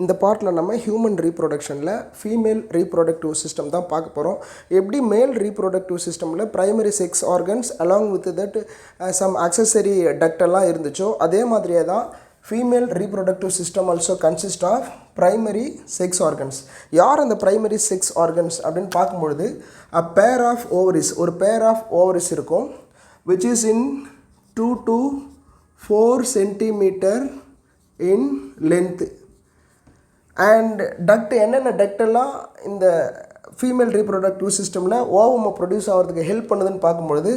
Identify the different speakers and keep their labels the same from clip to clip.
Speaker 1: இந்த பார்ட்டில் நம்ம ஹியூமன் ரீப்ரொடக்ஷனில் ஃபீமேல் ரீப்ரொடக்டிவ் சிஸ்டம் தான் பார்க்க போகிறோம். எப்படி மேல் ரீப்ரொடக்டிவ் சிஸ்டமில் primary sex organs along with that some accessory duct எல்லாம் இருந்துச்சோ அதே மாதிரியே தான் female reproductive system also consist of primary sex organs. யார் அந்த ப்ரைமரி செக்ஸ் ஆர்கன்ஸ் அப்படின்னு பார்க்கும்பொழுது அ பேர் ஆஃப் ஓவரிஸ், ஒரு பேர் ஆஃப் ஓவரிஸ் இருக்கும் which is in 2 to 4 centimeter in length. And duct என்னென்ன டக்டெல்லாம் இந்த ஃபீமேல் ரீப்ரொடக்டிவ் சிஸ்டமில் ஓவமை ப்ரொடியூஸ் ஆகிறதுக்கு ஹெல்ப் பண்ணுதுன்னு பார்க்கும்பொழுது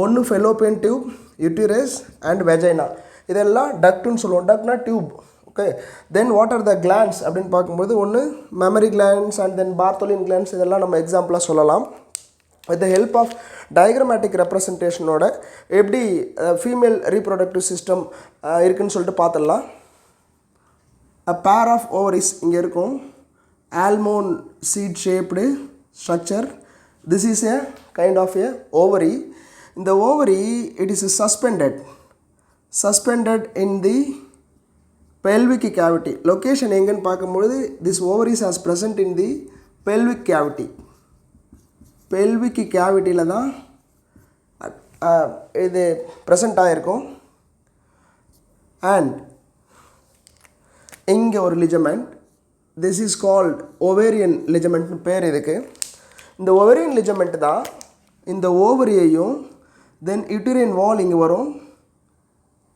Speaker 1: ஒன்று fallopian tube, uterus and vagina, இதெல்லாம் டக்ட்டுன்னு சொல்லுவோம். டக்ட்னா tube. Okay, then what are the glands அப்படின்னு பார்க்கும்போது ஒன்று memory glands and then Bartholin glands, இதெல்லாம் நம்ம எக்ஸாம்பிளாக சொல்லலாம். With the help of diagrammatic ரெப்ரசன்டேஷனோட எப்படி ஃபீமேல் ரீப்ரொடக்டிவ் சிஸ்டம் இருக்குதுன்னு சொல்லிட்டு பார்த்துடலாம். A pair of ovaries இங்கே இருக்கும். Almond seed shaped structure. This is a kind of a ovary. In the ovary it is suspended in the pelvic cavity. Location எங்கன்னு பார்க்கும்போது this ovaries is present in the pelvic cavity. Pelvic cavityல தான் இது present ஆகிருக்கும். And இங்கே ஒரு லிஜமெண்ட், this is called ovarian லிஜமெண்ட்னு பேர் இதுக்கு. இந்த ஓவேரியன் லிஜமெண்ட் தான் இந்த ஓவரியையும் தென் யூட்டிரைன் வால் இங்கே வரும்.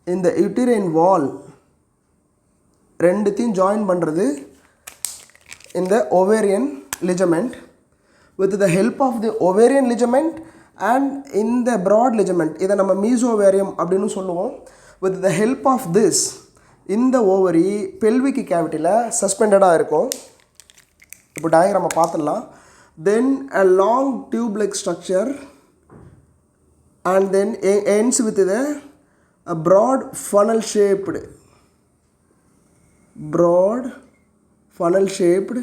Speaker 1: இந்த யூட்டிரைன் வால் ரெண்டுத்தையும் ஜாயின் பண்ணுறது இந்த ovarian ligament. With the help of the ovarian ligament and இந்த ப்ராட் லிஜமெண்ட், இதை நம்ம மீசோவேரியம் அப்படின்னு சொல்லுவோம். With the help of this இந்த ஓவரி பெல்விக் கேவிட்டியில் சஸ்பெண்டடாக இருக்கும். இப்போ டயக்ராமை பார்த்துடலாம். Then a long tube like structure and then ends with a broad funnel shaped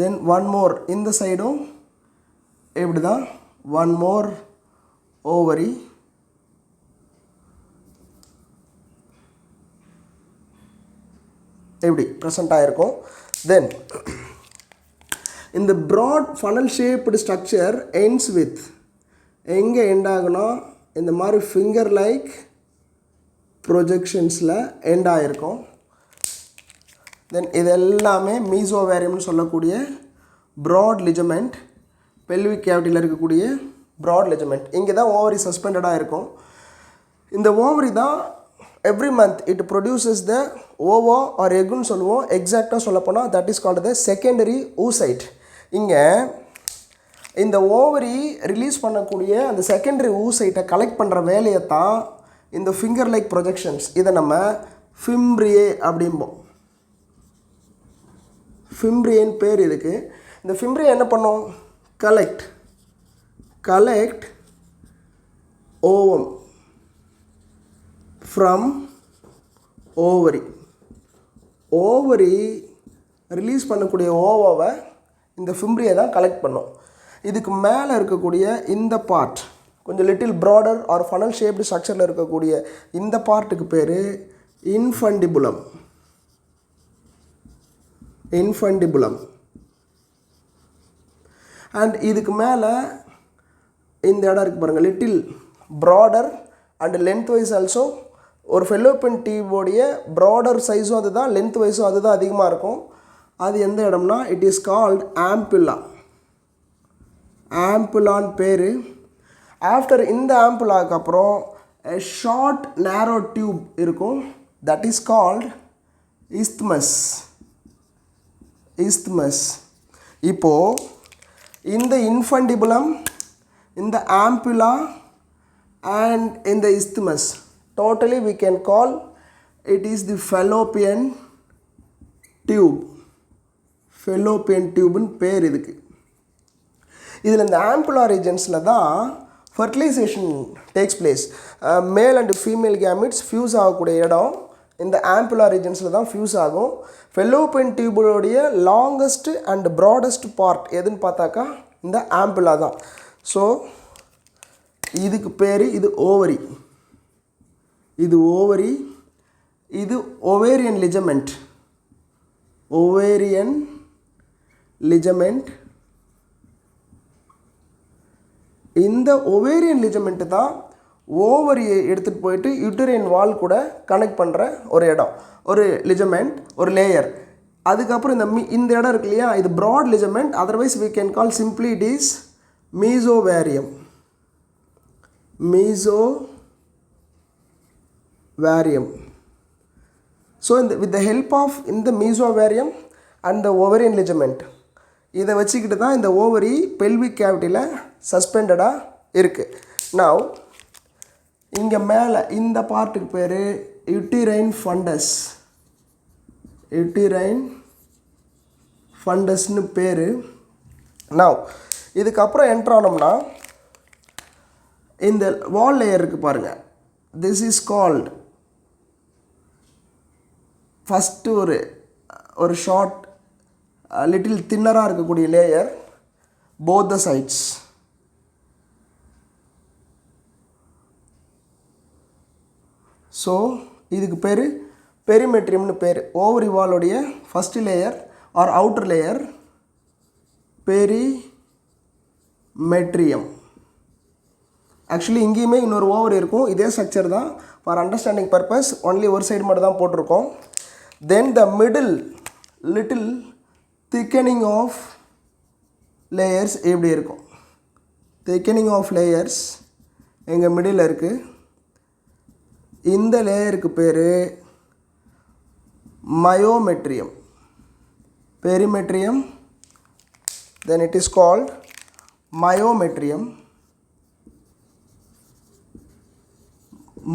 Speaker 1: then one more இந்த சைடும் எப்படி தான் one more ovary. எப்படி ப்ரெசண்ட் ஆகிருக்கும். தென் இந்த broad funnel shaped structure ends with எங்கே எண்ட் ஆகுனா இந்த மாதிரி ஃபிங்கர் லைக் ப்ரொஜெக்ஷன்ஸில் எண்ட் ஆகிருக்கும். தென் இது எல்லாமே மீசோவேரியம்னு சொல்லக்கூடிய ப்ராட் லிஜமெண்ட், பெல்விக் கேவிட்டியில் இருக்கக்கூடிய ப்ராட் லிஜமெண்ட். இங்கே தான் ஓவரி சஸ்பெண்டடாக இருக்கும். இந்த ஓவரி தான் every month it produces the ova or எக்குன்னு சொல்லுவோம். எக்ஸாக்டாக சொல்லப்போனால் that is called the secondary oocyte. இங்கே இந்த ஓவரி ரிலீஸ் பண்ணக்கூடிய அந்த செகண்டரி ஊசைட்டை கலெக்ட் பண்ணுற வேலையை தான் இந்த ஃபிங்கர் லைக் ப்ரொஜெக்ஷன்ஸ், இதை நம்ம ஃபிம்ப்ரியே அப்படிம்போம். ஃபிம்ப்ரியேன்னு பேர் இதுக்கு. இந்த ஃபிம்ப்ரியே என்ன பண்ணும்? Collect ovum from ovary release பண்ணக்கூடிய ஓவாவை இந்த ஃபிம்ப்ரியை தான் கலெக்ட் பண்ணும். இதுக்கு மேலே இருக்கக்கூடிய இந்த பார்ட் கொஞ்சம் little broader or funnel shaped ஸ்ட்ரக்சரில் இருக்கக்கூடிய இந்த பார்ட்டுக்கு பேர் இன்ஃபண்டிபுலம். அண்ட் இதுக்கு மேலே இந்த இடம் இருக்குது பாருங்கள், little broader and length wise also. ஒரு ஃபெலோப்பியன் டியூபோடைய ப்ராடர் சைஸும் அதுதான், லென்த் வைஸும் அதுதான் அதிகமாக இருக்கும். அது எந்த இடம்னா இட் இஸ் கால்ட் ஆம்புலான் பேர். ஆஃப்டர் இந்த ஆம்புலாவுக்கு அப்புறம் ஷார்ட் நேரோ டியூப் இருக்கும், தட் இஸ் கால்ட் இஸ்த்மஸ். இப்போது இந்த இன்ஃபண்டிபுலம், இந்த ஆம்புலா and in the isthmus, totally we can call it is the fallopian tube ன்னு பேர் இதுக்கு. இதில் இந்த ஆம்புலா ரீஜன்ஸில் தான் fertilisation takes place. Male and female gametes fuse ஆகக்கூடிய இடம் இந்த ஆம்புலா ரீஜன்ஸில் தான் ஃபியூஸ் ஆகும். ஃபெலோப்பியன் டியூபோடைய லாங்கஸ்ட் அண்ட் ப்ராடஸ்ட் பார்ட் எதுன்னு பார்த்தாக்கா இந்த ஆம்புலா தான். ஸோ இதுக்கு பேர் இது ஓவரி, இது ஓவேரியன் லிஜமெண்ட். ovarian ligament. இந்த ovarian ligament தான் ஓவரியை எடுத்துகிட்டு போயிட்டு யூட்டரைன் வால் கூட கனெக்ட் பண்ணுற ஒரு இடம், ஒரு லிஜமெண்ட், ஒரு லேயர். அதுக்கப்புறம் இந்த இடம் இருக்கு இல்லையா, இது broad ligament. Otherwise we can call simply it is mesothelium. Mesothelium. So with the help of இந்த mesothelium and the ovarian ligament, இதை வச்சுக்கிட்டு தான் இந்த ஓவரி பெல்விக் கேவிட்டியில் சஸ்பெண்டடாக இருக்குது. Now இங்கே மேலே இந்த பார்ட்டுக்கு பேர் யூட்டிரைன் ஃபண்டஸ். யூட்டிரைன் ஃபண்டஸ்னு பேர். Now இதுக்கப்புறம் என்ட்ரானோம்னா இந்த வால் லேயர் இருக்குது பாருங்கள். திஸ் இஸ் கால்ட் ஃபஸ்ட்டு ஒரு ஷார்ட் லிட்டில் தின்னராக இருக்கக்கூடிய layer, both the sides. So இதுக்கு பேர் பெரிமெட்ரியம்னு பேர். ஓவரி வாலோடைய first layer or outer layer perimetrium. Actually இங்கேயுமே இன்னொரு ஓவரி இருக்கும், இதே ஸ்ட்ரக்சர் தான். ஃபார் அண்டர்ஸ்டாண்டிங் பர்பஸ் ஒன்லி ஒரு சைடு மட்டும் தான் போட்டிருக்கோம். Then the middle little thickening of layers எப்படி இருக்கும். திக்கனிங் ஆஃப் லேயர்ஸ் எங்கள் மிடில் இருக்குது. இந்த லேயருக்கு பேர் myometrium. Perimetrium, then it is called myometrium.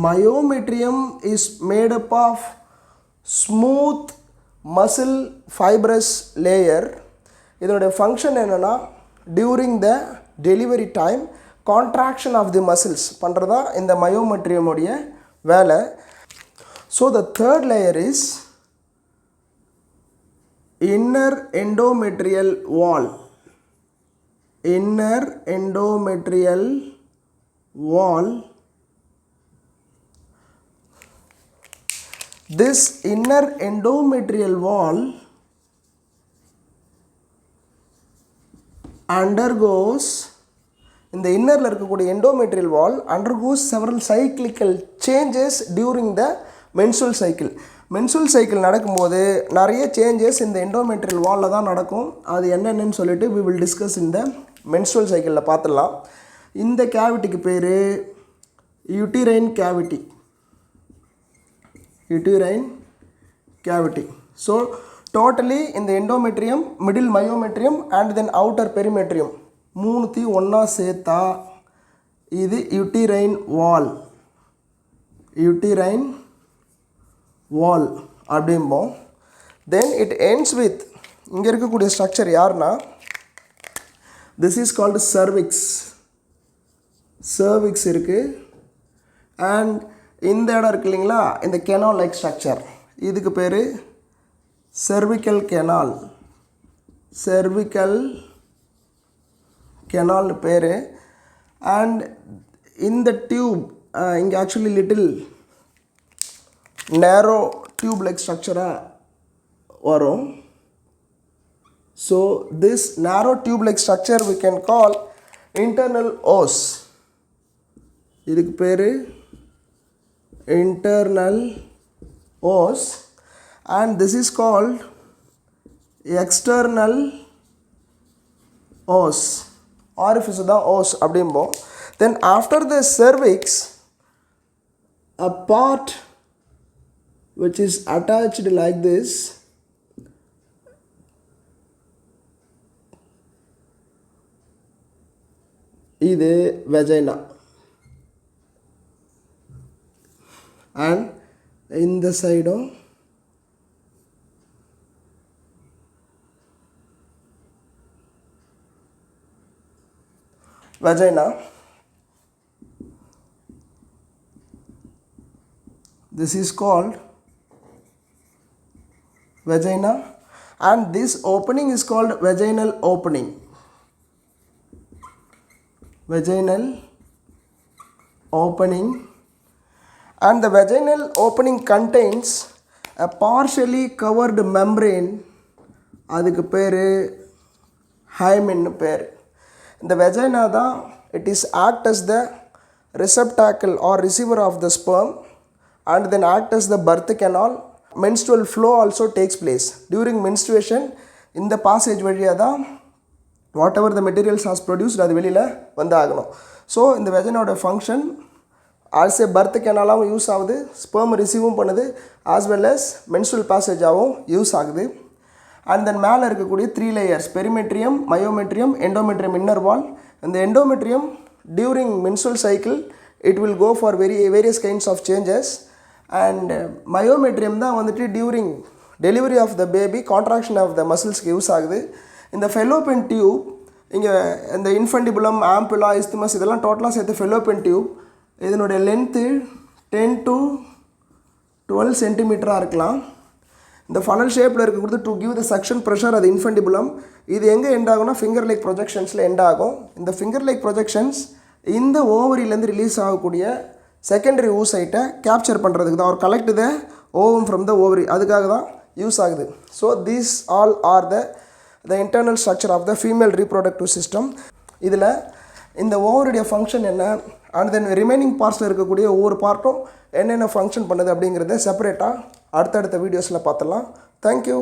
Speaker 1: Myometrium is made up of smooth muscle fibrous layer. இதோட ஃபங்க்ஷன் என்னென்னா, during the delivery time contraction of the muscles பண்ணுறதா இந்த மயோமெட்ரியமுடைய வேலை. So the third layer is inner endometrial wall. Inner endometrial wall. This inner endometrial wall undergoes, இந்த இன்னரில் இருக்கக்கூடிய endometrial wall undergoes several cyclical changes during the menstrual cycle. Menstrual cycle நடக்கும்போது நிறைய changes இந்த எண்டோமெட்ரியல் வாலில் தான் நடக்கும். அது என்னென்னு சொல்லிட்டு we will discuss இந்த மென்சுரல் சைக்கிளில் பார்த்துடலாம். இந்த கேவிட்டிக்கு பேர் uterine cavity. Uterine cavity. So totally இந்த endometrium, middle myometrium and then outer perimetrium மூணுத்தையும் ஒன்றா சேர்த்தா இது யூட்டிரைன் வால். யூட்டிரைன் வால் அப்படிம்போம். தென் இட் எண்ட்ஸ் வித், இங்கே இருக்கக்கூடிய ஸ்ட்ரக்சர் யாருன்னா, this is called cervix. Cervix இருக்குது. அண்ட் இந்த இடம் இருக்குது இல்லைங்களா, இந்த கெனால் லைக் ஸ்ட்ரக்சர், இதுக்கு பேர் cervical canal. cervical canal பேர். அண்ட் இந்த டியூப் இங்கே ஆக்சுவலி லிட்டில் நேரோ டியூப் லைக் ஸ்ட்ரக்சராக வரும். ஸோ திஸ் நேரோ tube like structure we can call internal os. இதுக்கு பேர் internal os. And this is called external os. Orifice தான் os அப்படிம்போம். Then after the cervix, a part which is attached like this, இது vagina. And இந்த சைடும் vagina. This is called vagina, and this opening is called vaginal opening. Vaginal opening. And the vaginal opening contains a partially covered membrane அதுக்கு பேர் ஹைமென்னு பேர். இந்த vagina தான் it is act as the receptacle or receiver of the sperm and then act as the birth canal. Menstrual flow also takes place. During menstruation இந்த passage வழியாக தான் whatever the materials has produced அது வெளியில் வந்து ஆகணும். So இந்த வெஜைனாவோட function as a birth canal-ஆகவும் யூஸ் ஆகுது, ஸ்பெர்ம் ரிசீவும் பண்ணுது, as well as menstrual passage-ஆகவும் யூஸ் ஆகுது. அண்ட் தென் மேலே இருக்கக்கூடிய 3 layers perimetrium, myometrium, endometrium inner wall. இந்த endometrium during menstrual cycle it will go for various kinds of changes. And myometrium தான் வந்துட்டு during delivery of the baby contraction of the மசில்ஸ்க்கு use ஆகுது. இந்த Fallopian tube இங்கே இந்த இன்ஃபண்டிபுலம், ஆம்புலா, இஸ்திமஸ் இதெல்லாம் டோட்டலாக சேர்த்து ஃபெலோப்பியன் டியூப். இதனுடைய லென்த்து 10 to 12 சென்டிமீட்டராக இருக்கலாம். இந்த ஃபனல் ஷேப்பில் இருக்கக்கூடாது to give the suction pressure, அது இன்ஃபண்டிபுலம். இது எங்கே எண்ட் ஆகும்னா ஃபிங்கர் லைக் ப்ரொஜெக்ஷன்ஸில் எண்ட் ஆகும். இந்த ஃபிங்கர் லைக் ப்ரொஜெக்ஷன்ஸ் இந்த ஓவரியிலேருந்து ரிலீஸ் ஆகக்கூடிய செகண்டரி ஊசைட்டை கேப்சர் பண்ணுறதுக்கு தான், ஒரு collect the ovum from the ovary, அதுக்காக தான் யூஸ் ஆகுது. So these all are the internal structure of the female reproductive system. இதில் இந்த ஓவருடைய ஃபங்க்ஷன் என்ன, அண்ட் தென் ரிமைனிங் பார்ட்ஸில் இருக்கக்கூடிய ஒவ்வொரு பார்ட்டும் என்னென்ன ஃபங்க்ஷன் பண்ணுது அப்படிங்கிறத செப்பரேட்டாக அடுத்தடுத்த வீடியோஸில் பார்த்துடலாம். தேங்க்யூ.